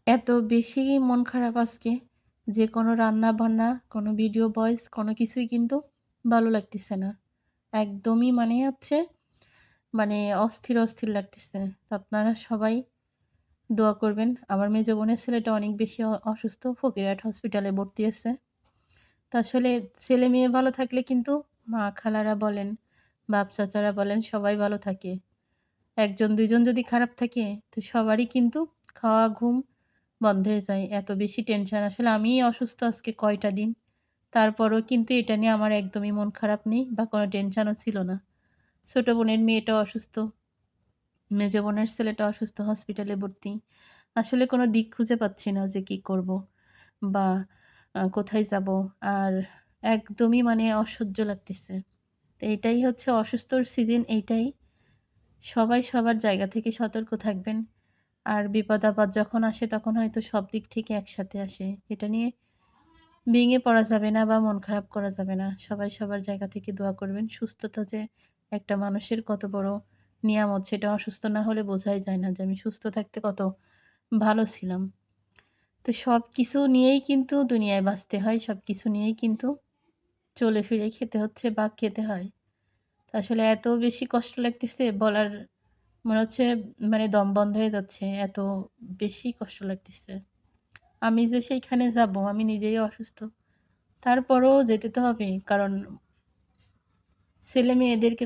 এত বেশি মন খারাপ আজকে যে কোনো রান্না-বান্না, কোনো ভিডিও ভয়েস কোনো কিছুই কিন্তু ভালো লাগতেছে না। একদমই মানে হচ্ছে মানে অস্থির, অস্থির লাগতেছে। তো আপনারা সবাই দোয়া করবেন। আমার মেজো বোনের ছেলেটা অনেক বেশি অসুস্থ। ফকিরহাট হসপিটালে ভর্তি আছে। তো আসলে ছেলে-মেয়ে ভালো থাকলে কিন্তু মা খালারা বলেন, বাপ চাচারা বলেন সবাই ভালো থাকে। ১ জন ২ জন যদি খারাপ থাকে তো সবারই কিন্তু খাওয়া ঘুম বন্ধ হয়ে যায়। এত বেশি টেনশন আসলে আমিই অসুস্থ আজকে কয়টা দিন। তারপরও কিন্তু এটা নিয়ে আমার একদমই মন খারাপ নেই বা কোনো টেনশনও ছিল না। ছোট বোনের মেয়েটাও অসুস্থ, মেজো বোনের ছেলেটা অসুস্থ হসপিটালে ভর্তি। আসলে কোনো দিক খুঁজে পাচ্ছি না যে কি করব বা কোথায় যাব? আর একদমই মানে অসহ্য লাগতেছে। তো এটাই হচ্ছে অসুস্থর সিজন এইটাই। সবাই সবার জায়গা থেকে সতর্ক থাকবেন। আর বিপদ-আপদ যখন আসে তখন হয়তো সব দিক থেকে একসাথে আসে। এটা নিয়ে ভেঙে পড়া যাবে না বা মন খারাপ করা যাবে না। সবাই সবার জায়গা থেকে দোয়া করবেন। সুস্থতা যে একটা মানুষের কত বড় নিয়ামত সেটা অসুস্থ না হলে বোঝাই যায় না যে আমি সুস্থ থাকতে কত ভালো ছিলাম। তো সবকিছু নিয়েই কিন্তু দুনিয়ায় বাঁচতে হয়। সবকিছু নিয়েই কিন্তু চলে ফিরে খেতে হচ্ছে বা খেতে হয়। তো আসলে এত বেশি কষ্ট লাগতেছে বলার মনে হচ্ছে মানে দম বন্ধ হয়ে যাচ্ছে। এত বেশি কষ্ট লাগতেছে। আমি যে সেইখানে যাবো আমি নিজেই অসুস্থ। তারপরেও যেতে তো হবে। কারণ ছেলে-মেয়েদেরকে